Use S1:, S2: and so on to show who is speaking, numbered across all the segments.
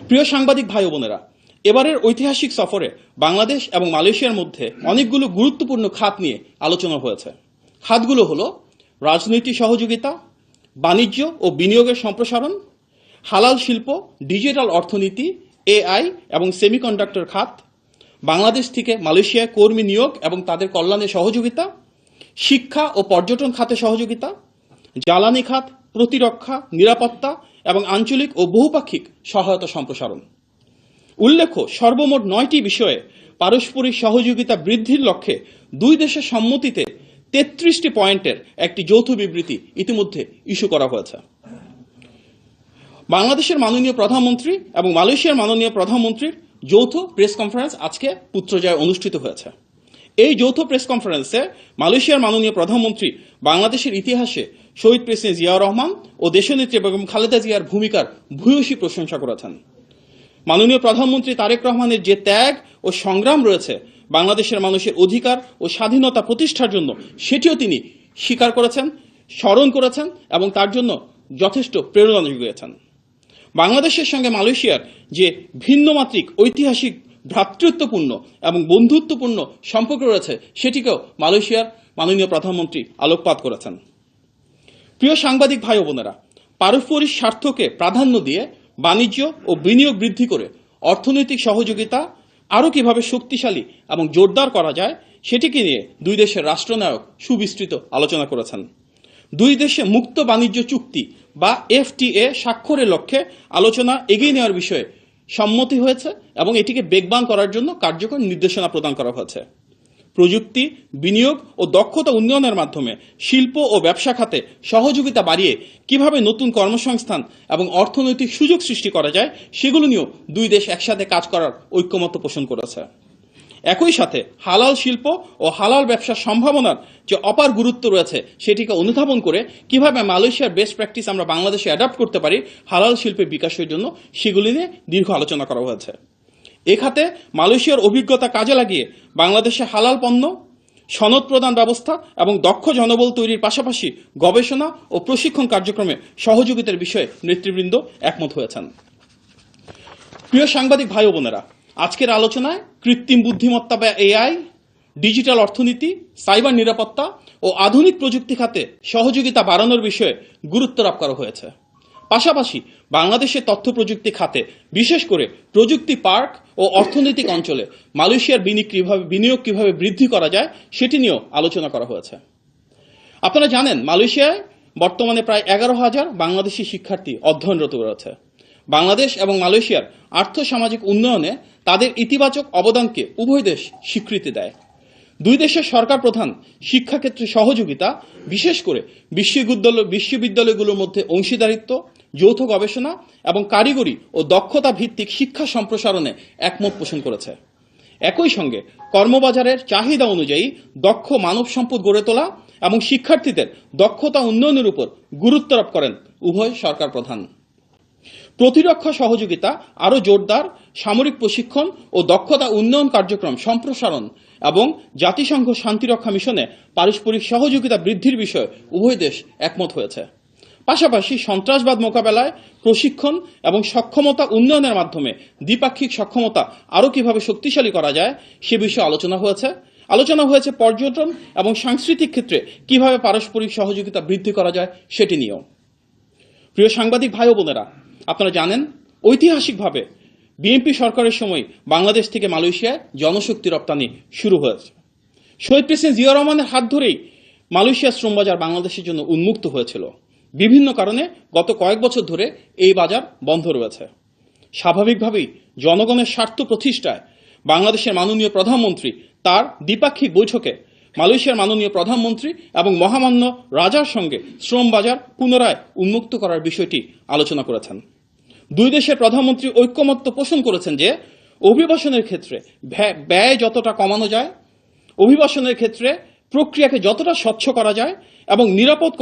S1: প্রিয় সাংবাদিক ভাই বোনেরা, এবারের ঐতিহাসিক সফরে বাংলাদেশ এবং মালয়েশিয়ার মধ্যে অনেকগুলো গুরুত্বপূর্ণ খাত নিয়ে আলোচনা হয়েছে। খাতগুলো হলো রাজনৈতিক সহযোগিতা, বাণিজ্য ও বিনিয়োগের সম্প্রসারণ, হালাল শিল্প, ডিজিটাল অর্থনীতি, এআই এবং সেমিকন্ডাক্টর খাত, বাংলাদেশ থেকে মালয়েশিয়ায় কর্মী নিয়োগ এবং তাদের কল্যাণে সহযোগিতা, শিক্ষা ও পর্যটন খাতে সহযোগিতা, জ্বালানি খাত, প্রতিরক্ষা, নিরাপত্তা এবং আঞ্চলিক ও বহুপাক্ষিক সহায়তা সম্প্রসারণ। উল্লেখ্য, সর্বমোট 9টি বিষয়ে পারস্পরিক সহযোগিতা বৃদ্ধির লক্ষ্যে দুই দেশের সম্মতিতে 33টি পয়েন্টের একটি যৌথ বিবৃতি ইতিমধ্যে ইস্যু করা হয়েছে। বাংলাদেশের মাননীয় প্রধানমন্ত্রী এবং মালয়েশিয়ার মাননীয় প্রধানমন্ত্রীর যৌথ প্রেস কনফারেন্স আজকে পুত্রজায় অনুষ্ঠিত হয়েছে। এই যৌথ প্রেস কনফারেন্সে মালয়েশিয়ার মাননীয় প্রধানমন্ত্রী বাংলাদেশের ইতিহাসে শহীদ প্রেসিডেন্ট জিয়াউর রহমান ও দেশনেত্রী বেগম খালেদা জিয়ার ভূমিকার ভূয়সী প্রশংসা করেছেন। মাননীয় প্রধানমন্ত্রী তারেক রহমানের যে ত্যাগ ও সংগ্রাম রয়েছে বাংলাদেশের মানুষের অধিকার ও স্বাধীনতা প্রতিষ্ঠার জন্য, সেটিও তিনি স্বীকার করেছেন, স্মরণ করেছেন এবং তার জন্য যথেষ্ট প্রেরণা জুগিয়েছেন। বাংলাদেশের সঙ্গে মালয়েশিয়ার যে ভিন্নমাত্রিক ঐতিহাসিক ভ্রাতৃত্বপূর্ণ এবং বন্ধুত্বপূর্ণ সম্পর্ক রয়েছে, সেটিকেও মালয়েশিয়ার মাননীয় প্রধানমন্ত্রী আলোকপাত করেছেন। প্রিয় সাংবাদিক ভাই বোনেরা, পারস্পরিক স্বার্থকে প্রাধান্য দিয়ে বাণিজ্য ও বিনিয়োগ বৃদ্ধি করে অর্থনৈতিক সহযোগিতা আরও কিভাবে শক্তিশালী এবং জোরদার করা যায়, সেটিকে নিয়ে দুই দেশের রাষ্ট্রনায়ক সুবিস্তৃত আলোচনা করেছেন। দুই দেশে মুক্ত বাণিজ্য চুক্তি বা এফটিএ স্বাক্ষরের লক্ষ্যে আলোচনা এগিয়ে নেওয়ার বিষয়ে সম্মতি হয়েছে এবং এটিকে বেগবান করার জন্য কার্যকর নির্দেশনা প্রদান করা হয়েছে। প্রযুক্তি, বিনিয়োগ ও দক্ষতা উন্নয়নের মাধ্যমে শিল্প ও ব্যবসা খাতে সহযোগিতা বাড়িয়ে কিভাবে নতুন কর্মসংস্থান এবং অর্থনৈতিক সুযোগ সৃষ্টি করা যায়, সেগুলো নিয়েও দুই দেশ একসাথে কাজ করার ঐক্যমত্য পোষণ করেছে। একই সাথে হালাল শিল্প ও হালাল ব্যবসার সম্ভাবনার যে অপার গুরুত্ব রয়েছে, সেটিকে অনুধাবন করে কিভাবে মালয়েশিয়ার বেস্ট প্র্যাকটিস আমরা বাংলাদেশে অ্যাডাপ্ট করতে পারি হালাল শিল্পের বিকাশের জন্য, সেগুলি নিয়ে দীর্ঘ আলোচনা করা হয়েছে। এ খাতে মালয়েশিয়ার অভিজ্ঞতা কাজে লাগিয়ে বাংলাদেশে হালাল পণ্য, সনদ প্রদান ব্যবস্থা এবং দক্ষ জনবল তৈরির পাশাপাশি গবেষণা ও প্রশিক্ষণ কার্যক্রমে সহযোগিতার বিষয়ে নেতৃবৃন্দ একমত হয়েছেন। প্রিয় সাংবাদিক ভাই বোনেরা, আজকের আলোচনায় কৃত্রিম বুদ্ধিমত্তা বা এআই, ডিজিটাল অর্থনীতি, সাইবার নিরাপত্তা ও আধুনিক প্রযুক্তি খাতে সহযোগিতা বাড়ানোর বিষয়ে গুরুত্ব আরোপ করা হয়েছে। পাশাপাশি বাংলাদেশের তথ্য প্রযুক্তি খাতে, বিশেষ করে প্রযুক্তি পার্ক ও অর্থনৈতিক অঞ্চলে মালয়েশিয়ার বিনিয়োগ কিভাবে বৃদ্ধি করা যায়, সেটি নিয়েও আলোচনা করা হয়েছে। আপনারা জানেন, মালয়েশিয়ায় বর্তমানে প্রায় 11,000 বাংলাদেশি শিক্ষার্থী অধ্যয়নরত রয়েছে। বাংলাদেশ এবং মালয়েশিয়ার আর্থসামাজিক উন্নয়নে তাদের ইতিবাচক অবদানকে উভয় দেশ স্বীকৃতি দেয়। দুই দেশের সরকার প্রধান শিক্ষাক্ষেত্রে সহযোগিতা, বিশেষ করে বিশ্ববিদ্যালয়গুলোর মধ্যে অংশীদারিত্ব, যৌথ গবেষণা এবং কারিগরি ও দক্ষতা ভিত্তিক শিক্ষা সম্প্রসারণে একমত পোষণ করেছে। একই সঙ্গে কর্মবাজারের চাহিদা অনুযায়ী দক্ষ মানব সম্পদ গড়ে তোলা এবং শিক্ষার্থীদের দক্ষতা উন্নয়নের উপর গুরুত্ব আরোপ করেন উভয় সরকার প্রধান। প্রতিরক্ষা সহযোগিতা আরও জোরদার, সামরিক প্রশিক্ষণ ও দক্ষতা উন্নয়ন কার্যক্রম সম্প্রসারণ এবং জাতিসংঘ শান্তিরক্ষা মিশনে পারস্পরিক সহযোগিতা বৃদ্ধির বিষয়ে উভয় দেশ একমত হয়েছে। পাশাপাশি সন্ত্রাসবাদ মোকাবেলায় প্রশিক্ষণ এবং সক্ষমতা উন্নয়নের মাধ্যমে দ্বিপাক্ষিক সক্ষমতা আরও কিভাবে শক্তিশালী করা যায়, সে বিষয়ে আলোচনা হয়েছে পর্যটন এবং সাংস্কৃতিক ক্ষেত্রে কিভাবে পারস্পরিক সহযোগিতা বৃদ্ধি করা যায়, সেটি নিয়েও। প্রিয় সাংবাদিক ভাই বোনেরা, আপনারা জানেন, ঐতিহাসিকভাবে বিএনপি সরকারের সময় বাংলাদেশ থেকে মালয়েশিয়ায় জনশক্তি রপ্তানি শুরু হয়েছে। শহীদ প্রেসিডেন্ট জিয়াউর রহমানের হাত ধরেই মালয়েশিয়ার শ্রমবাজার বাংলাদেশের জন্য উন্মুক্ত হয়েছিল। বিভিন্ন কারণে গত কয়েক বছর ধরে এই বাজার বন্ধ রয়েছে। স্বাভাবিকভাবেই জনগণের স্বার্থ প্রতিষ্ঠায় বাংলাদেশের মাননীয় প্রধানমন্ত্রী তার দ্বিপাক্ষিক বৈঠকে মালয়েশিয়ার মাননীয় প্রধানমন্ত্রী এবং মহামান্য রাজার সঙ্গে শ্রম বাজার পুনরায় উন্মুক্ত করার বিষয়টি আলোচনা করেছেন। দুই দেশের প্রধানমন্ত্রী ঐক্যমত্য পোষণ করেছেন যে অভিবাসনের ক্ষেত্রে ব্যয় যতটা কমানো যায়, অভিবাসনের ক্ষেত্রে প্রক্রিয়াকে যতটা স্বচ্ছ করা যায় এবং নিরাপদ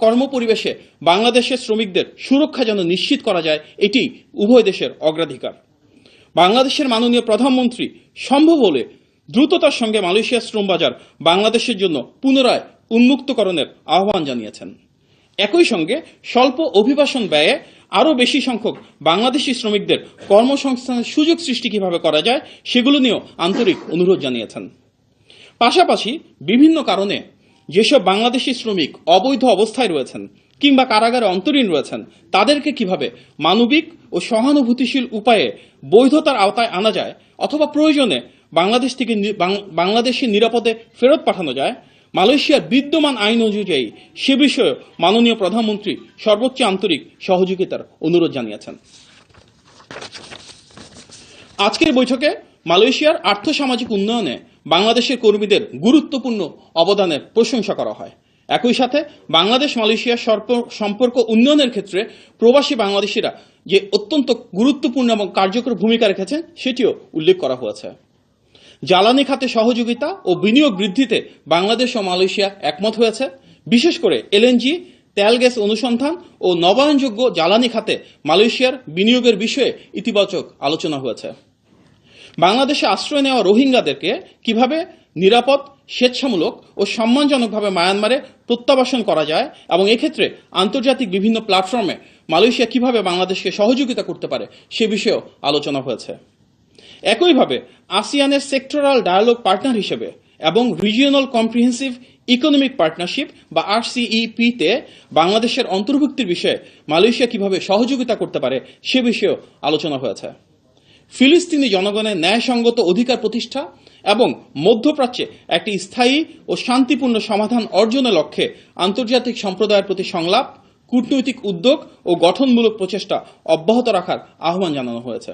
S1: কর্মপরিবেশে বাংলাদেশের শ্রমিকদের সুরক্ষা যেন নিশ্চিত করা যায়, এটি উভয় দেশের অগ্রাধিকার। বাংলাদেশের মাননীয় প্রধানমন্ত্রী সম্ভব হলে দ্রুততার সঙ্গে মালয়েশিয়ার শ্রম বাজার বাংলাদেশের জন্য পুনরায় উন্মুক্তকরণের আহ্বান জানিয়েছেন। একই সঙ্গে স্বল্প অভিবাসন ব্যয়ে আরও বেশি সংখ্যক বাংলাদেশি শ্রমিকদের কর্মসংস্থানের সুযোগ সৃষ্টি কিভাবে করা যায় সেগুলো নিয়েও আন্তরিক অনুরোধ জানিয়েছেন। পাশাপাশি বিভিন্ন কারণে যেসব বাংলাদেশি শ্রমিক অবৈধ অবস্থায় রয়েছেন কিংবা কারাগারে অন্তরীণ রয়েছেন তাদেরকে কিভাবে মানবিক ও সহানুভূতিশীল উপায়ে বৈধতার আওতায় আনা যায় অথবা প্রয়োজনে বাংলাদেশ থেকে বাংলাদেশে নিরাপদে ফেরত পাঠানো যায়, মালয়েশিয়ার বিদ্যমান আইন অনুযায়ী সে বিষয়ে মাননীয় প্রধানমন্ত্রী সর্বোচ্চ আন্তরিক সহযোগিতার অনুরোধ জানিয়েছেন। আজকের বৈঠকে মালয়েশিয়ার আর্থসামাজিক উন্নয়নে বাংলাদেশের কর্মীদের গুরুত্বপূর্ণ অবদানের প্রশংসা করা হয়। একই সাথে বাংলাদেশ মালয়েশিয়ার সম্পর্ক উন্নয়নের ক্ষেত্রে প্রবাসী বাংলাদেশিরা যে অত্যন্ত গুরুত্বপূর্ণ এবং কার্যকর ভূমিকা রেখেছেন সেটিও উল্লেখ করা হয়েছে। জ্বালানি খাতে সহযোগিতা ও বিনিয়োগ বৃদ্ধিতে বাংলাদেশ ও মালয়েশিয়া একমত হয়েছে। বিশেষ করে এলএনজি, তেল গ্যাস অনুসন্ধান ও নবায়নযোগ্য জ্বালানি খাতে মালয়েশিয়ার বিনিয়োগের বিষয়ে ইতিবাচক আলোচনা হয়েছে। বাংলাদেশে আশ্রয় নেওয়া রোহিঙ্গাদেরকে কিভাবে নিরাপদ, স্বেচ্ছামূলক ও সম্মানজনকভাবে মায়ানমারে প্রত্যাবাসন করা যায় এবং এক্ষেত্রে আন্তর্জাতিক বিভিন্ন প্ল্যাটফর্মে মালয়েশিয়া কিভাবে বাংলাদেশকে সহযোগিতা করতে পারে সে বিষয়েও আলোচনা হয়েছে। একইভাবে আসিয়ানের সেক্টরাল ডায়ালগ পার্টনার হিসেবে এবং রিজিওনাল কম্প্রিহেন্সিভ ইকোনমিক পার্টনারশিপ বা RCEP-তে বাংলাদেশের অন্তর্ভুক্তির বিষয়ে মালয়েশিয়া কিভাবে সহযোগিতা করতে পারে সে বিষয়েও আলোচনা হয়েছে। ফিলিস্তিনি জনগণের ন্যায়সঙ্গত অধিকার প্রতিষ্ঠা এবং মধ্যপ্রাচ্যে একটি স্থায়ী ও শান্তিপূর্ণ সমাধান অর্জনের লক্ষ্যে আন্তর্জাতিক সম্প্রদায়ের প্রতি সংলাপ, কূটনৈতিক উদ্যোগ ও গঠনমূলক প্রচেষ্টা অব্যাহত রাখার আহ্বান জানানো হয়েছে।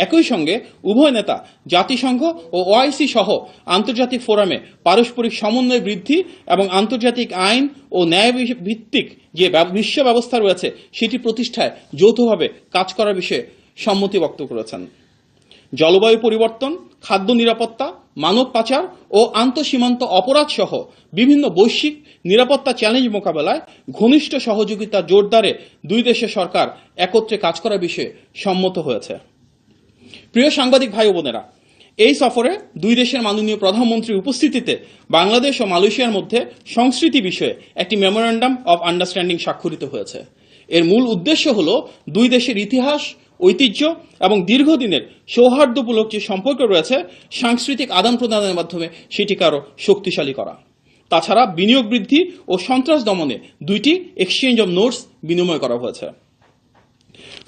S1: একই সঙ্গে উভয় নেতা জাতিসংঘ ও OIC সহ আন্তর্জাতিক ফোরামে পারস্পরিক সমন্বয় বৃদ্ধি এবং আন্তর্জাতিক আইন ও ন্যায় ভিত্তিক যে বিশ্ব ব্যবস্থা রয়েছে সেটি প্রতিষ্ঠায় যৌথভাবে কাজ করার বিষয়ে সম্মতি ব্যক্ত করেছেন। জলবায়ু পরিবর্তন, খাদ্য নিরাপত্তা, মানব পাচার ও আন্তঃসীমান্ত অপরাধ সহ বিভিন্ন বৈশ্বিক নিরাপত্তা চ্যালেঞ্জ মোকাবেলায় ঘনিষ্ঠ সহযোগিতা জোরদারে দুই দেশের সরকার একত্রে কাজ করার বিষয়ে সম্মত হয়েছে। প্রিয় সাংবাদিক ভাই ও বোনেরা, এই সফরে দুই দেশের মাননীয় প্রধানমন্ত্রীর উপস্থিতিতে বাংলাদেশ ও মালয়েশিয়ার মধ্যে সংস্কৃতি বিষয়ে একটি মেমোরেন্ডাম অব আন্ডারস্ট্যান্ডিং স্বাক্ষরিত হয়েছে। এর মূল উদ্দেশ্য হল দুই দেশের ইতিহাস, ঐতিহ্য এবং দীর্ঘদিনের সৌহার্দ্যমূলক যে সম্পর্ক রয়েছে সাংস্কৃতিক আদান প্রদানের মাধ্যমে সেটিকে আরও শক্তিশালী করা। তাছাড়া বিনিয়োগ বৃদ্ধি ও সন্ত্রাস দমনে দুইটি এক্সচেঞ্জ অব নোটস বিনিময় করা হয়েছে।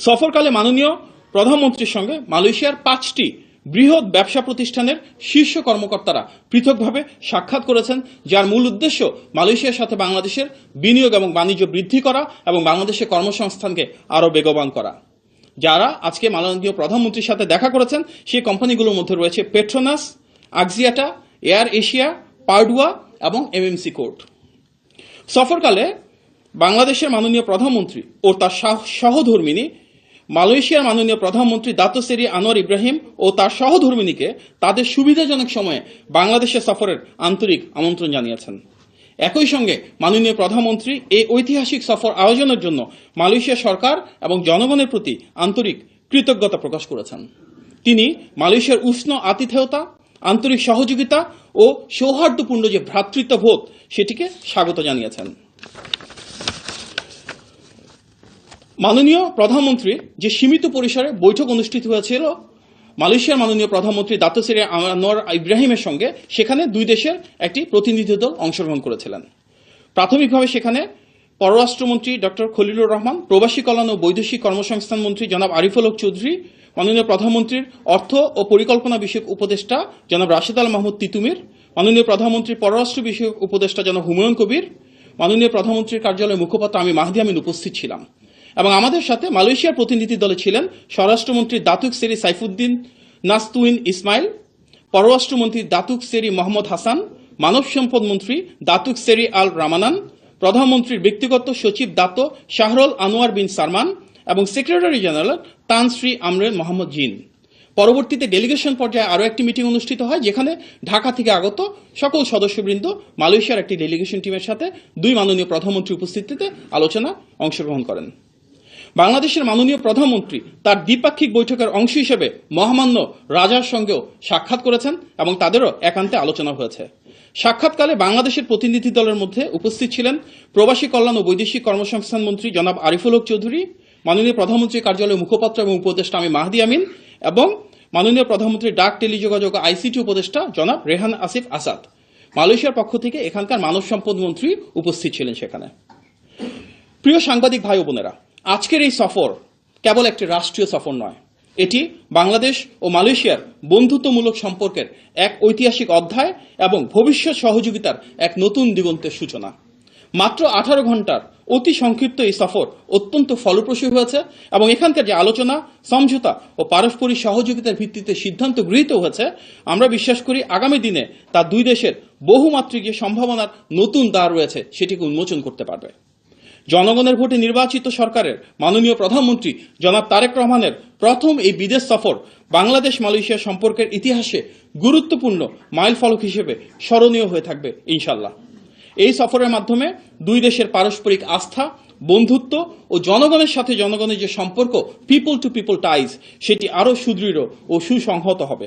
S1: সফরকালে মাননীয় প্রধানমন্ত্রীর সঙ্গে মালয়েশিয়ার 5টি বৃহৎ ব্যবসা প্রতিষ্ঠানের শীর্ষ কর্মকর্তারা পৃথকভাবে সাক্ষাৎ করেছেন, যার মূল উদ্দেশ্য মালয়েশিয়ার সাথে বাংলাদেশের বিনিয়োগ এবং বাণিজ্য বৃদ্ধি করা এবং বাংলাদেশের কর্মসংস্থানকে আরও বেগবান করা। যারা আজকে মাননীয় প্রধানমন্ত্রীর সাথে দেখা করেছেন সেই কোম্পানিগুলোর মধ্যে রয়েছে পেট্রোনাস, আক্সিয়াটা, এয়ার এশিয়া, পার্ডুয়া এবং MMC কোর্ট। সফরকালে বাংলাদেশের মাননীয় প্রধানমন্ত্রী ও তার সহধর্মিনী মালয়েশিয়ার মাননীয় প্রধানমন্ত্রী দাতো সেরি আনোয়ার ইব্রাহিম ও তার সহধর্মিনীকে তাদের সুবিধাজনক সময়ে বাংলাদেশে সফরের আন্তরিক আমন্ত্রণ জানিয়েছেন। একই সঙ্গে মাননীয় প্রধানমন্ত্রী এই ঐতিহাসিক সফর আয়োজনের জন্য মালয়েশিয়া সরকার এবং জনগণের প্রতি আন্তরিক কৃতজ্ঞতা প্রকাশ করেছেন। তিনি মালয়েশিয়ার উষ্ণ আতিথেয়তা, আন্তরিক সহযোগিতা ও সৌহার্দ্যপূর্ণ যে ভ্রাতৃত্ববোধ সেটিকে স্বাগত জানিয়েছেন। মাননীয় প্রধানমন্ত্রী যে সীমিত পরিসরে বৈঠক অনুষ্ঠিত হয়েছিল মালয়েশিয়ার মাননীয় প্রধানমন্ত্রী দাতো সেরি আনোয়ার ইব্রাহিমের সঙ্গে, সেখানে দুই দেশের একটি প্রতিনিধি দল অংশগ্রহণ করেছিলেন। প্রাথমিকভাবে সেখানে পররাষ্ট্রমন্ত্রী ডক্টর খলিলুর রহমান, প্রবাসী কল্যাণ ও বৈদেশিক কর্মসংস্থান মন্ত্রী জনাব আরিফুল হক চৌধুরী, মাননীয় প্রধানমন্ত্রীর অর্থ ও পরিকল্পনা বিষয়ক উপদেষ্টা জনাব রাশেদ আল মাহমুদ তিতুমির, মাননীয় প্রধানমন্ত্রীর পররাষ্ট্র বিষয়ক উপদেষ্টা জনাব হুমায়ুন কবির, মাননীয় প্রধানমন্ত্রীর কার্যালয়ের মুখপাত্র আমি মাহদি আমিন উপস্থিত ছিলাম। এবং আমাদের সাথে মালয়েশিয়ার প্রতিনিধি দলে ছিলেন স্বরাষ্ট্রমন্ত্রী দাতুক সেরি সাইফুদ্দিন নাসতুইন ইসমাইল, পররাষ্ট্রমন্ত্রী দাতুক সেরি মোহাম্মদ হাসান, মানব সম্পদ মন্ত্রী দাতুক সেরি আল রামানান, প্রধানমন্ত্রীর ব্যক্তিগত সচিব দাতো শাহরুল আনোয়ার বিন সালমান এবং সেক্রেটারি জেনারেল তান শ্রী আমরেন মোহাম্মদ জিন। পরবর্তীতে ডেলিগেশন পর্যায়ে আরও একটি মিটিং অনুষ্ঠিত হয়, যেখানে ঢাকা থেকে আগত সকল সদস্যবৃন্দ মালয়েশিয়ার একটি ডেলিগেশন টিমের সাথে দুই মাননীয় প্রধানমন্ত্রীর উপস্থিতিতে আলোচনা অংশগ্রহণ করেন। বাংলাদেশের মাননীয় প্রধানমন্ত্রী তার দ্বিপাক্ষিক বৈঠকের অংশ হিসেবে মহামান্য রাজার সঙ্গেও সাক্ষাৎ করেছেন এবং তাদেরও একান্তে আলোচনা হয়েছে। সাক্ষাৎকালে বাংলাদেশের প্রতিনিধি দলের মধ্যে উপস্থিত ছিলেন প্রবাসী কল্যাণ ও বৈদেশিক কর্মসংস্থান মন্ত্রী জনাব আরিফুল হক চৌধুরী, মাননীয় প্রধানমন্ত্রীর কার্যালয়ের মুখপাত্র এবং উপদেষ্টা আমি মাহদি আমিন এবং মাননীয় প্রধানমন্ত্রীর ডাক টেলিযোগাযোগ আইসিটি উপদেষ্টা জনাব রেহান আসিফ আসাদ। মালয়েশিয়ার পক্ষ থেকে এখানকার মানব সম্পদ মন্ত্রী উপস্থিত ছিলেন সেখানে। প্রিয় সাংবাদিক ভাই ও বোনেরা, আজকের এই সফর কেবল একটি রাষ্ট্রীয় সফর নয়, এটি বাংলাদেশ ও মালয়েশিয়ার বন্ধুত্বমূলক সম্পর্কের এক ঐতিহাসিক অধ্যায় এবং ভবিষ্যৎ সহযোগিতার এক নতুন দিগন্তের সূচনা। মাত্র 18 ঘন্টার অতি সংক্ষিপ্ত এই সফর অত্যন্ত ফলপ্রসূ হয়েছে এবং এখানকার যে আলোচনা, সমঝোতা ও পারস্পরিক সহযোগিতার ভিত্তিতে সিদ্ধান্ত গৃহীত হয়েছে, আমরা বিশ্বাস করি আগামী দিনে তা দুই দেশের বহুমাত্রিক যে সম্ভাবনার নতুন দ্বার রয়েছে সেটিকে উন্মোচন করতে পারবে। জনগণের ভোটে নির্বাচিত সরকারের মাননীয় প্রধানমন্ত্রী জনাব তারেক রহমানের প্রথম এই বিদেশ সফর বাংলাদেশ মালয়েশিয়া সম্পর্কের ইতিহাসে গুরুত্বপূর্ণ মাইলফলক হিসেবে স্মরণীয় হয়ে থাকবে ইনশাল্লাহ। এই সফরের মাধ্যমে দুই দেশের পারস্পরিক আস্থা, বন্ধুত্ব ও জনগণের সাথে জনগণের যে সম্পর্ক, পিপল টু পিপল টাইজ, সেটি আরও সুদৃঢ় ও সুসংহত হবে।